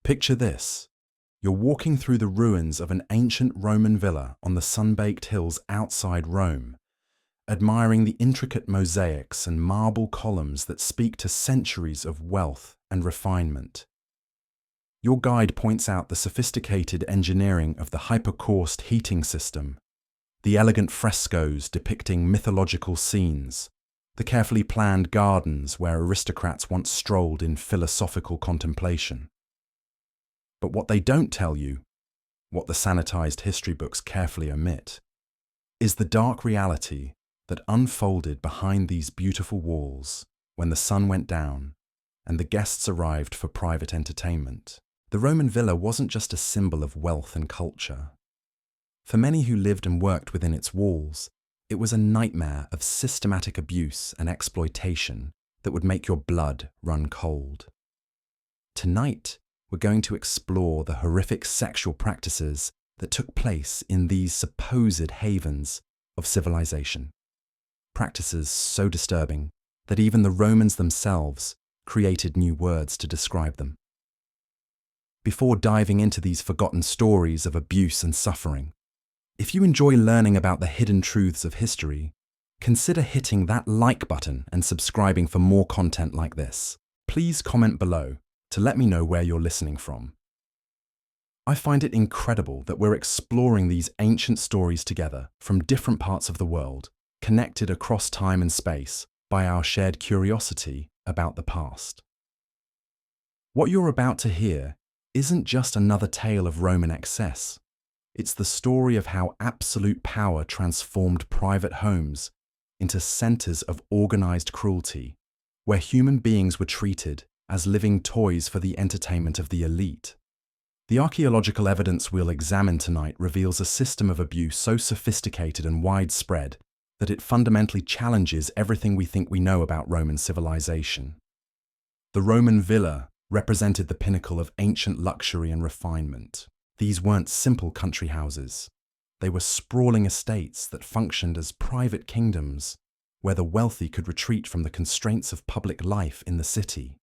Picture this. You're walking through the ruins of an ancient Roman villa on the sun-baked hills outside Rome, admiring the intricate mosaics and marble columns that speak to centuries of wealth and refinement. Your guide points out the sophisticated engineering of the hypercoursed heating system, the elegant frescoes depicting mythological scenes, the carefully planned gardens where aristocrats once strolled in philosophical contemplation. But what they don't tell you, what the sanitized history books carefully omit, is the dark reality that unfolded behind these beautiful walls when the sun went down and the guests arrived for private entertainment. The Roman villa wasn't just a symbol of wealth and culture. For many who lived and worked within its walls, it was a nightmare of systematic abuse and exploitation that would make your blood run cold. Tonight, we're going to explore the horrific sexual practices that took place in these supposed havens of civilization. Practices so disturbing that even the Romans themselves created new words to describe them. Before diving into these forgotten stories of abuse and suffering, if you enjoy learning about the hidden truths of history, consider hitting that like button and subscribing for more content like this. Please comment below to let me know where you're listening from. I find it incredible that we're exploring these ancient stories together from different parts of the world, connected across time and space by our shared curiosity about the past. What you're about to hear isn't just another tale of Roman excess. It's the story of how absolute power transformed private homes into centers of organized cruelty, where human beings were treated as living toys for the entertainment of the elite. The archaeological evidence we'll examine tonight reveals a system of abuse so sophisticated and widespread that it fundamentally challenges everything we think we know about Roman civilization. The Roman villa represented the pinnacle of ancient luxury and refinement. These weren't simple country houses. They were sprawling estates that functioned as private kingdoms where the wealthy could retreat from the constraints of public life in the city.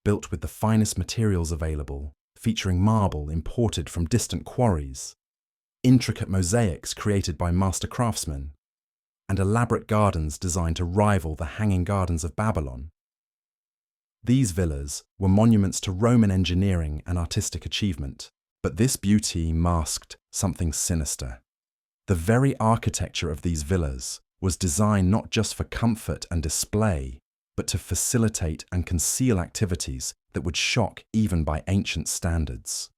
Built with the finest materials available, featuring marble imported from distant quarries, intricate mosaics created by master craftsmen, and elaborate gardens designed to rival the hanging gardens of Babylon. These villas were monuments to Roman engineering and artistic achievement, but this beauty masked something sinister. The very architecture of these villas was designed not just for comfort and display, but to facilitate and conceal activities that would shock even by ancient standards.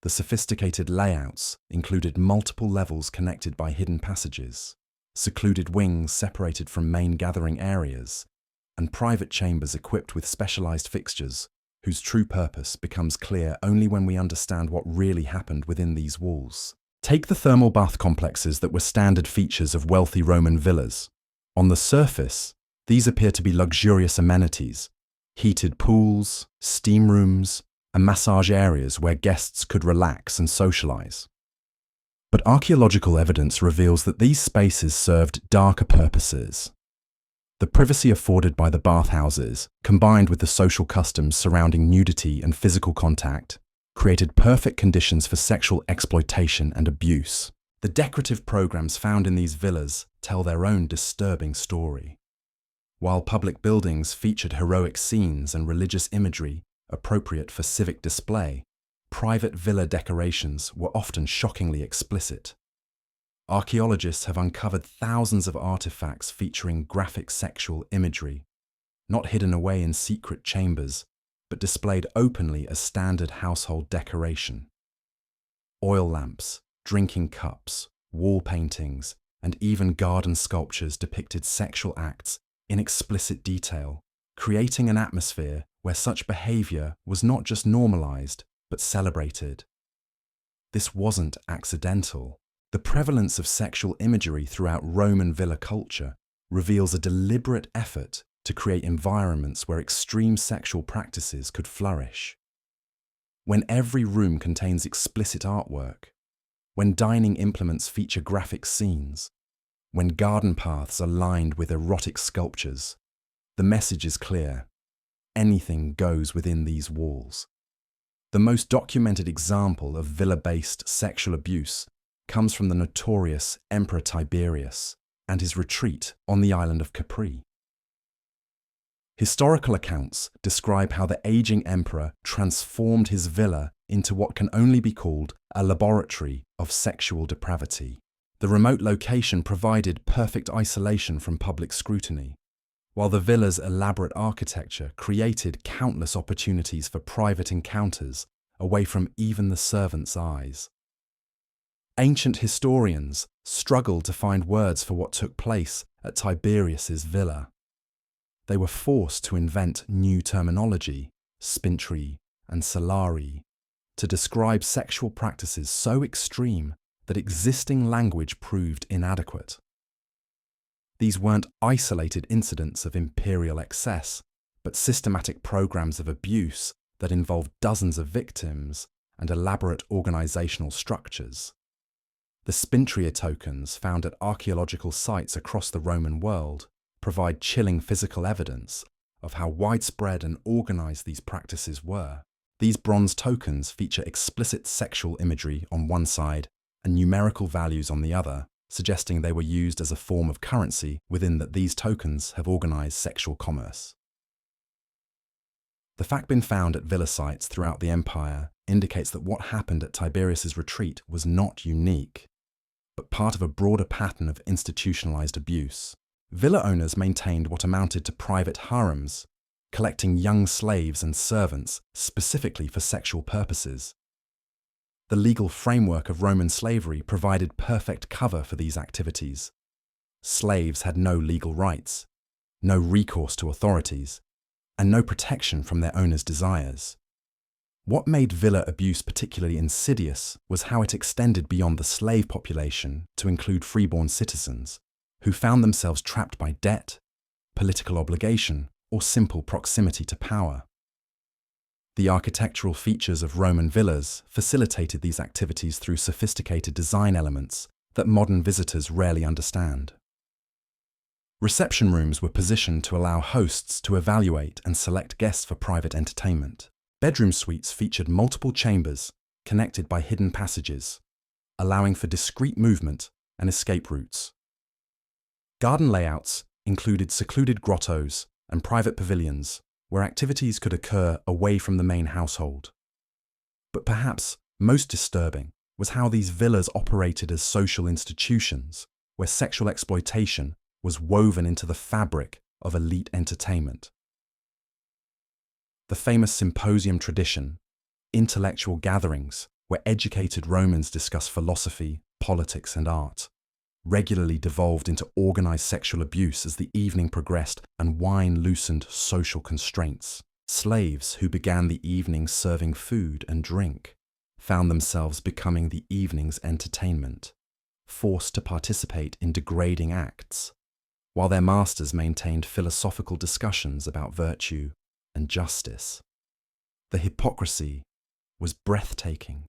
The sophisticated layouts included multiple levels connected by hidden passages, secluded wings separated from main gathering areas, and private chambers equipped with specialized fixtures whose true purpose becomes clear only when we understand what really happened within these walls. Take the thermal bath complexes that were standard features of wealthy Roman villas. On the surface, these appear to be luxurious amenities, heated pools, steam rooms, and massage areas where guests could relax and socialize. But archaeological evidence reveals that these spaces served darker purposes. The privacy afforded by the bathhouses, combined with the social customs surrounding nudity and physical contact, created perfect conditions for sexual exploitation and abuse. The decorative programs found in these villas tell their own disturbing story. While public buildings featured heroic scenes and religious imagery appropriate for civic display, private villa decorations were often shockingly explicit. Archaeologists have uncovered thousands of artifacts featuring graphic sexual imagery, not hidden away in secret chambers, but displayed openly as standard household decoration. Oil lamps, drinking cups, wall paintings, and even garden sculptures depicted sexual acts in explicit detail, creating an atmosphere where such behavior was not just normalized, but celebrated. This wasn't accidental. The prevalence of sexual imagery throughout Roman villa culture reveals a deliberate effort to create environments where extreme sexual practices could flourish. When every room contains explicit artwork, when dining implements feature graphic scenes, when garden paths are lined with erotic sculptures, the message is clear. Anything goes within these walls. The most documented example of villa-based sexual abuse comes from the notorious Emperor Tiberius and his retreat on the island of Capri. Historical accounts describe how the aging emperor transformed his villa into what can only be called a laboratory of sexual depravity. The remote location provided perfect isolation from public scrutiny, while the villa's elaborate architecture created countless opportunities for private encounters away from even the servants' eyes. Ancient historians struggled to find words for what took place at Tiberius's villa. They were forced to invent new terminology, spintry and solari, to describe sexual practices so extreme that existing language proved inadequate. These weren't isolated incidents of imperial excess, but systematic programs of abuse that involved dozens of victims and elaborate organizational structures. The spintria tokens found at archaeological sites across the Roman world provide chilling physical evidence of how widespread and organized these practices were. These bronze tokens feature explicit sexual imagery on one side and numerical values on the other, suggesting they were used as a form of currency within that these tokens have organized sexual commerce. The fact been found at villa sites throughout the empire indicates that what happened at Tiberius's retreat was not unique, but part of a broader pattern of institutionalized abuse. Villa owners maintained what amounted to private harems, collecting young slaves and servants specifically for sexual purposes. The legal framework of Roman slavery provided perfect cover for these activities. Slaves had no legal rights, no recourse to authorities, and no protection from their owners' desires. What made villa abuse particularly insidious was how it extended beyond the slave population to include freeborn citizens, who found themselves trapped by debt, political obligation, or simple proximity to power. The architectural features of Roman villas facilitated these activities through sophisticated design elements that modern visitors rarely understand. Reception rooms were positioned to allow hosts to evaluate and select guests for private entertainment. Bedroom suites featured multiple chambers connected by hidden passages, allowing for discreet movement and escape routes. Garden layouts included secluded grottos and private pavilions where activities could occur away from the main household. But perhaps most disturbing was how these villas operated as social institutions where sexual exploitation was woven into the fabric of elite entertainment. The famous symposium tradition, intellectual gatherings where educated Romans discussed philosophy, politics, and art, regularly devolved into organized sexual abuse as the evening progressed and wine loosened social constraints. Slaves who began the evening serving food and drink found themselves becoming the evening's entertainment, forced to participate in degrading acts, while their masters maintained philosophical discussions about virtue and justice. The hypocrisy was breathtaking.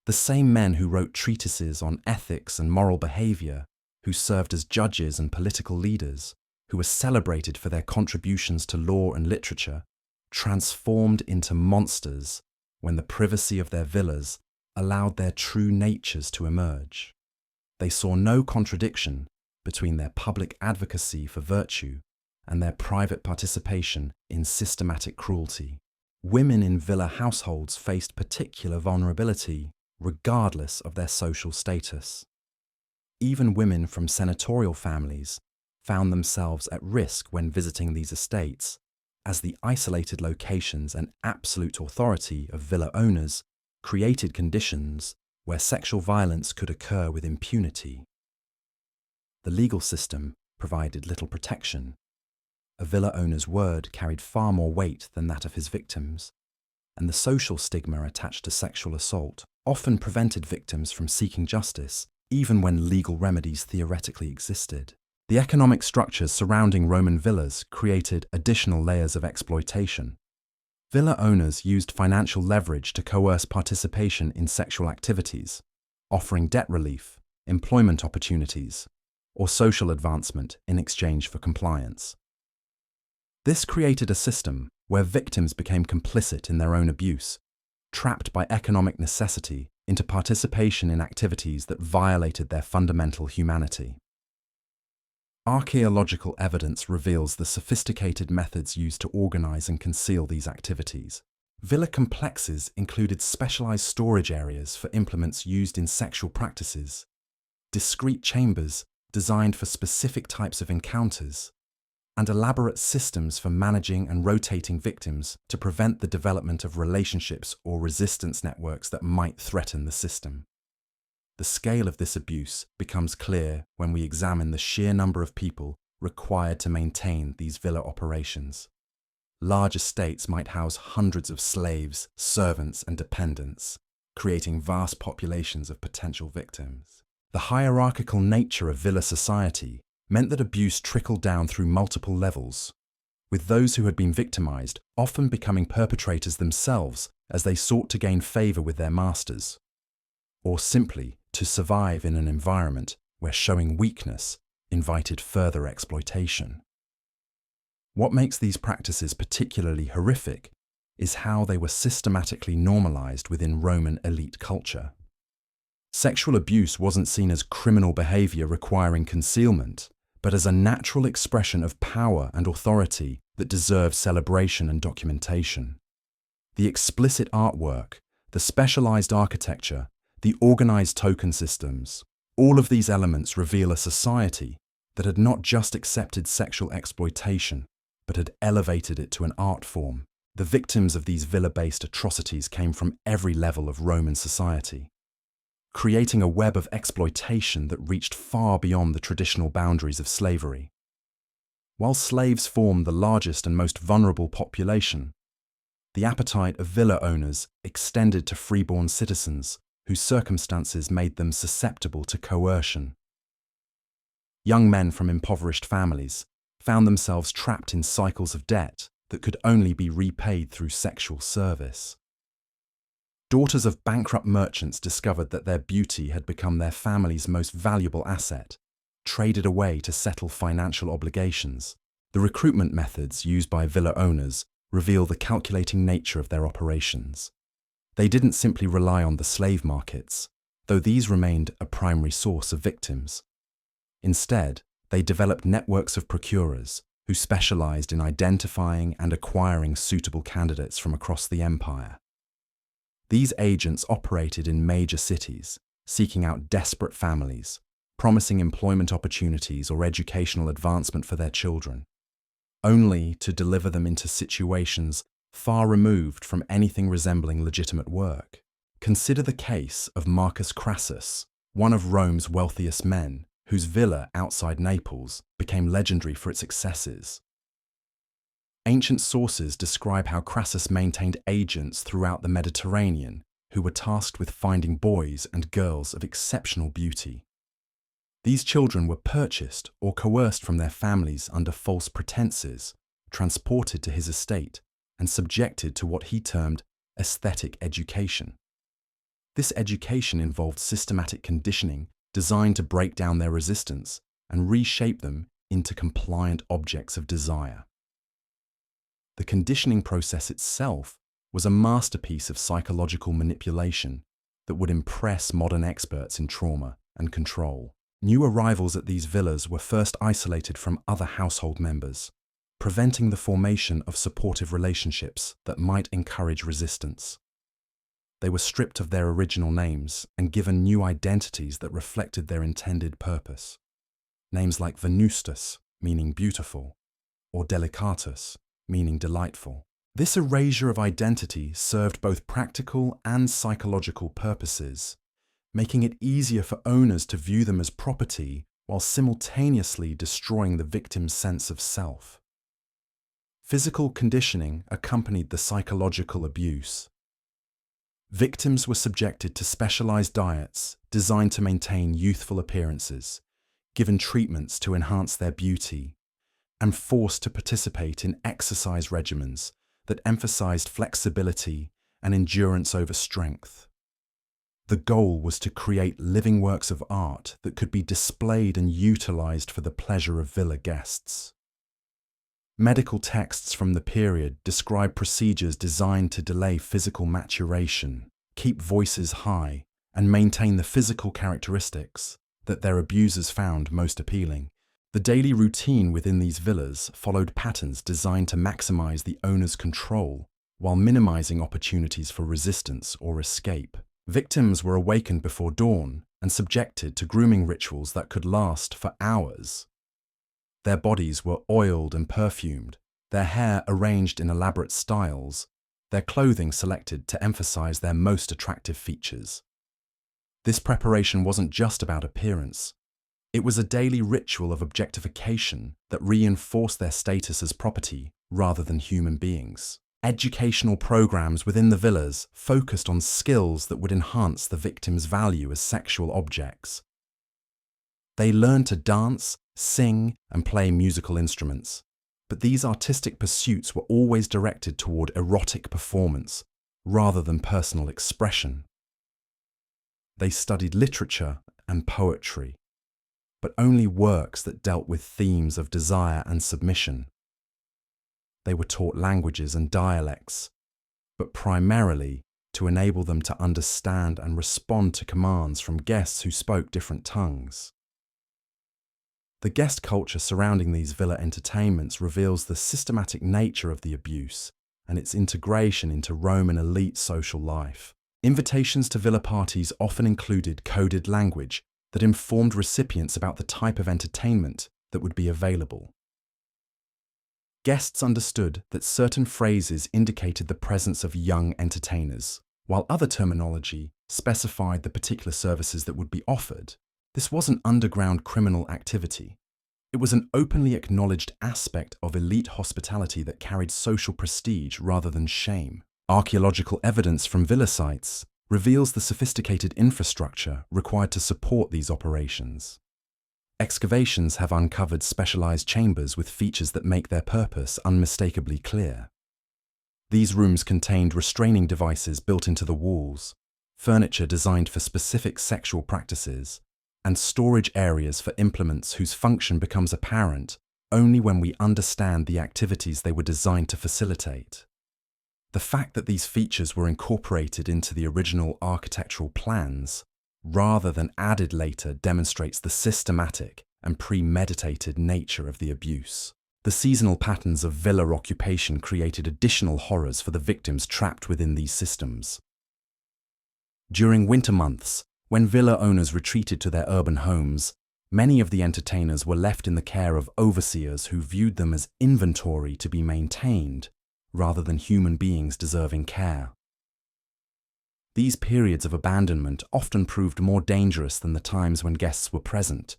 The same men who wrote treatises on ethics and moral behavior, who served as judges and political leaders, who were celebrated for their contributions to law and literature, transformed into monsters when the privacy of their villas allowed their true natures to emerge. They saw no contradiction between their public advocacy for virtue and their private participation in systematic cruelty. Women in villa households faced particular vulnerability regardless of their social status. Even women from senatorial families found themselves at risk when visiting these estates, as the isolated locations and absolute authority of villa owners created conditions where sexual violence could occur with impunity. The legal system provided little protection. A villa owner's word carried far more weight than that of his victims, and the social stigma attached to sexual assault often prevented victims from seeking justice, even when legal remedies theoretically existed. The economic structures surrounding Roman villas created additional layers of exploitation. Villa owners used financial leverage to coerce participation in sexual activities, offering debt relief, employment opportunities, or social advancement in exchange for compliance. This created a system where victims became complicit in their own abuse, trapped by economic necessity into participation in activities that violated their fundamental humanity. Archaeological evidence reveals the sophisticated methods used to organize and conceal these activities. Villa complexes included specialized storage areas for implements used in sexual practices, discrete chambers designed for specific types of encounters, and elaborate systems for managing and rotating victims to prevent the development of relationships or resistance networks that might threaten the system. The scale of this abuse becomes clear when we examine the sheer number of people required to maintain these villa operations. Large estates might house hundreds of slaves, servants, and dependents, creating vast populations of potential victims. The hierarchical nature of villa society meant that abuse trickled down through multiple levels, with those who had been victimized often becoming perpetrators themselves as they sought to gain favor with their masters, or simply to survive in an environment where showing weakness invited further exploitation. What makes these practices particularly horrific is how they were systematically normalized within Roman elite culture. Sexual abuse wasn't seen as criminal behavior requiring concealment, but as a natural expression of power and authority that deserved celebration and documentation. The explicit artwork, the specialized architecture, the organized token systems, all of these elements reveal a society that had not just accepted sexual exploitation, but had elevated it to an art form. The victims of these villa-based atrocities came from every level of Roman society, creating a web of exploitation that reached far beyond the traditional boundaries of slavery. While slaves formed the largest and most vulnerable population, the appetite of villa owners extended to freeborn citizens whose circumstances made them susceptible to coercion. Young men from impoverished families found themselves trapped in cycles of debt that could only be repaid through sexual service. Daughters of bankrupt merchants discovered that their beauty had become their family's most valuable asset, traded away to settle financial obligations. The recruitment methods used by villa owners reveal the calculating nature of their operations. They didn't simply rely on the slave markets, though these remained a primary source of victims. Instead, they developed networks of procurers who specialized in identifying and acquiring suitable candidates from across the empire. These agents operated in major cities, seeking out desperate families, promising employment opportunities or educational advancement for their children, only to deliver them into situations far removed from anything resembling legitimate work. Consider the case of Marcus Crassus, one of Rome's wealthiest men, whose villa outside Naples became legendary for its excesses. Ancient sources describe how Crassus maintained agents throughout the Mediterranean who were tasked with finding boys and girls of exceptional beauty. These children were purchased or coerced from their families under false pretenses, transported to his estate, and subjected to what he termed aesthetic education. This education involved systematic conditioning designed to break down their resistance and reshape them into compliant objects of desire. The conditioning process itself was a masterpiece of psychological manipulation that would impress modern experts in trauma and control. New arrivals at these villas were first isolated from other household members, preventing the formation of supportive relationships that might encourage resistance. They were stripped of their original names and given new identities that reflected their intended purpose. Names like Venustus, meaning beautiful, or Delicatus, meaning delightful. This erasure of identity served both practical and psychological purposes, making it easier for owners to view them as property while simultaneously destroying the victim's sense of self. Physical conditioning accompanied the psychological abuse. Victims were subjected to specialized diets designed to maintain youthful appearances, given treatments to enhance their beauty, and forced to participate in exercise regimens that emphasized flexibility and endurance over strength. The goal was to create living works of art that could be displayed and utilized for the pleasure of villa guests. Medical texts from the period describe procedures designed to delay physical maturation, keep voices high, and maintain the physical characteristics that their abusers found most appealing. The daily routine within these villas followed patterns designed to maximize the owner's control while minimizing opportunities for resistance or escape. Victims were awakened before dawn and subjected to grooming rituals that could last for hours. Their bodies were oiled and perfumed, their hair arranged in elaborate styles, their clothing selected to emphasize their most attractive features. This preparation wasn't just about appearance. It was a daily ritual of objectification that reinforced their status as property rather than human beings. Educational programs within the villas focused on skills that would enhance the victim's value as sexual objects. They learned to dance, sing, and play musical instruments, but these artistic pursuits were always directed toward erotic performance rather than personal expression. They studied literature and poetry, but only works that dealt with themes of desire and submission. They were taught languages and dialects, but primarily to enable them to understand and respond to commands from guests who spoke different tongues. The guest culture surrounding these villa entertainments reveals the systematic nature of the abuse and its integration into Roman elite social life. Invitations to villa parties often included coded language that informed recipients about the type of entertainment that would be available. Guests understood that certain phrases indicated the presence of young entertainers, while other terminology specified the particular services that would be offered. This wasn't underground criminal activity. It was an openly acknowledged aspect of elite hospitality that carried social prestige rather than shame. Archaeological evidence from villa sites reveals the sophisticated infrastructure required to support these operations. Excavations have uncovered specialized chambers with features that make their purpose unmistakably clear. These rooms contained restraining devices built into the walls, furniture designed for specific sexual practices, and storage areas for implements whose function becomes apparent only when we understand the activities they were designed to facilitate. The fact that these features were incorporated into the original architectural plans, rather than added later, demonstrates the systematic and premeditated nature of the abuse. The seasonal patterns of villa occupation created additional horrors for the victims trapped within these systems. During winter months, when villa owners retreated to their urban homes, many of the entertainers were left in the care of overseers who viewed them as inventory to be maintained, rather than human beings deserving care. These periods of abandonment often proved more dangerous than the times when guests were present,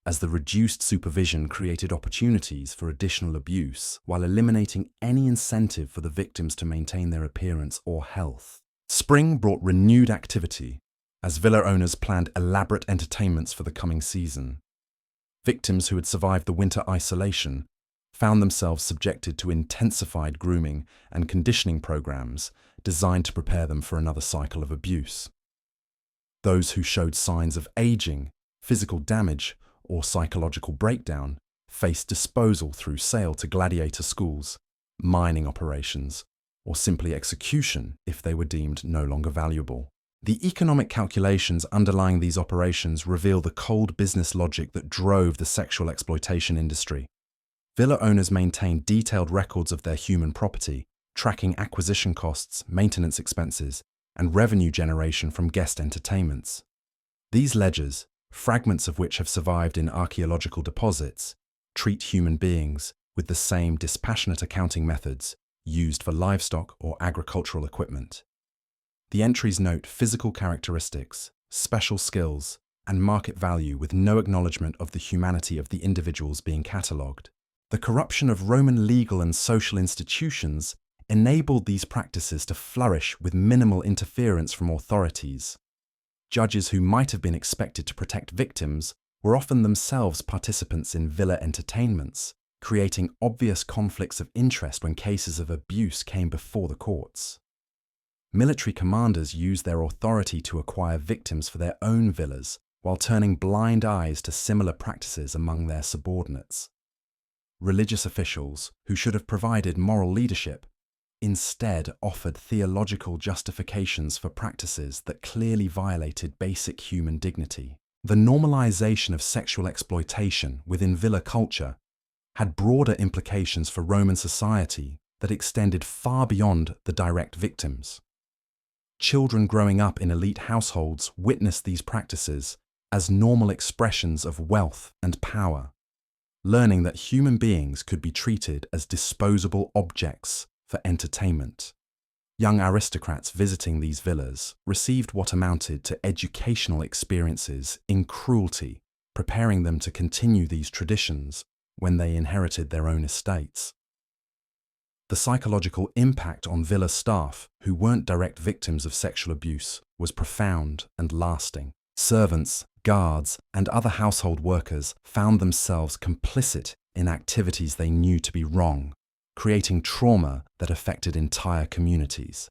as the reduced supervision created opportunities for additional abuse while eliminating any incentive for the victims to maintain their appearance or health. Spring brought renewed activity, as villa owners planned elaborate entertainments for the coming season. Victims who had survived the winter isolation found themselves subjected to intensified grooming and conditioning programs designed to prepare them for another cycle of abuse. Those who showed signs of aging, physical damage, or psychological breakdown faced disposal through sale to gladiator schools, mining operations, or simply execution if they were deemed no longer valuable. The economic calculations underlying these operations reveal the cold business logic that drove the sexual exploitation industry. Villa owners maintained detailed records of their human property, tracking acquisition costs, maintenance expenses, and revenue generation from guest entertainments. These ledgers, fragments of which have survived in archaeological deposits, treat human beings with the same dispassionate accounting methods used for livestock or agricultural equipment. The entries note physical characteristics, special skills, and market value with no acknowledgement of the humanity of the individuals being catalogued. The corruption of Roman legal and social institutions enabled these practices to flourish with minimal interference from authorities. Judges who might have been expected to protect victims were often themselves participants in villa entertainments, creating obvious conflicts of interest when cases of abuse came before the courts. Military commanders used their authority to acquire victims for their own villas while turning blind eyes to similar practices among their subordinates. religious officials, who should have provided moral leadership, instead offered theological justifications for practices that clearly violated basic human dignity. The normalization of sexual exploitation within villa culture had broader implications for Roman society that extended far beyond the direct victims. Children growing up in elite households witnessed these practices as normal expressions of wealth and power, learning that human beings could be treated as disposable objects for entertainment. Young aristocrats visiting these villas received what amounted to educational experiences in cruelty, preparing them to continue these traditions when they inherited their own estates. The psychological impact on villa staff who weren't direct victims of sexual abuse was profound and lasting. Servants, guards, and other household workers found themselves complicit in activities they knew to be wrong, creating trauma that affected entire communities.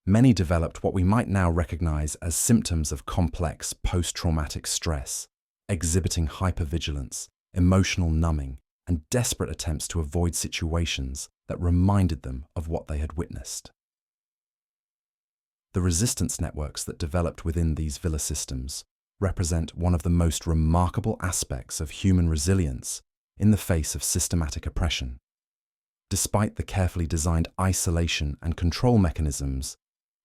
Many developed what we might now recognize as symptoms of complex post-traumatic stress, exhibiting hypervigilance, emotional numbing, and desperate attempts to avoid situations that reminded them of what they had witnessed. The resistance networks that developed within these villa systems represent one of the most remarkable aspects of human resilience in the face of systematic oppression. Despite the carefully designed isolation and control mechanisms,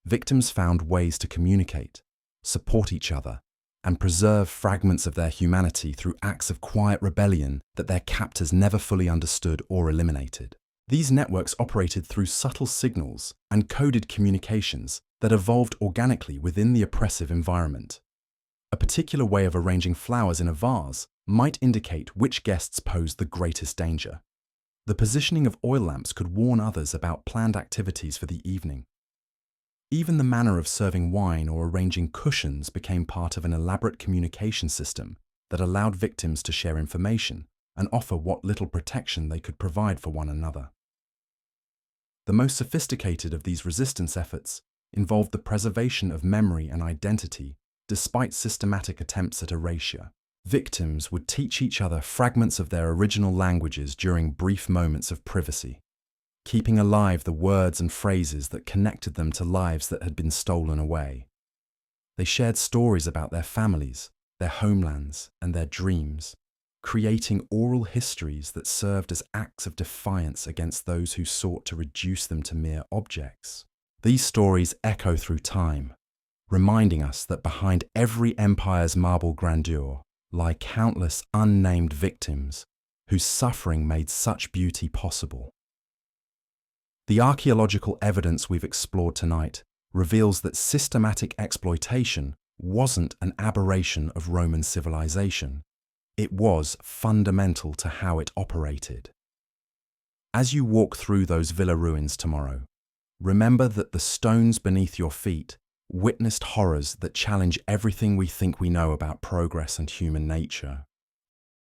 victims found ways to communicate, support each other, and preserve fragments of their humanity through acts of quiet rebellion that their captors never fully understood or eliminated. These networks operated through subtle signals and coded communications that evolved organically within the oppressive environment. A particular way of arranging flowers in a vase might indicate which guests posed the greatest danger. The positioning of oil lamps could warn others about planned activities for the evening. Even the manner of serving wine or arranging cushions became part of an elaborate communication system that allowed victims to share information and offer what little protection they could provide for one another. The most sophisticated of these resistance efforts involved the preservation of memory and identity despite systematic attempts at erasure. Victims would teach each other fragments of their original languages during brief moments of privacy, keeping alive the words and phrases that connected them to lives that had been stolen away. They shared stories about their families, their homelands, and their dreams, creating oral histories that served as acts of defiance against those who sought to reduce them to mere objects. These stories echo through time, reminding us that behind every empire's marble grandeur lie countless unnamed victims whose suffering made such beauty possible. The archaeological evidence we've explored tonight reveals that systematic exploitation wasn't an aberration of Roman civilization. It was fundamental to how it operated. As you walk through those villa ruins tomorrow, remember that the stones beneath your feet witnessed horrors that challenge everything we think we know about progress and human nature.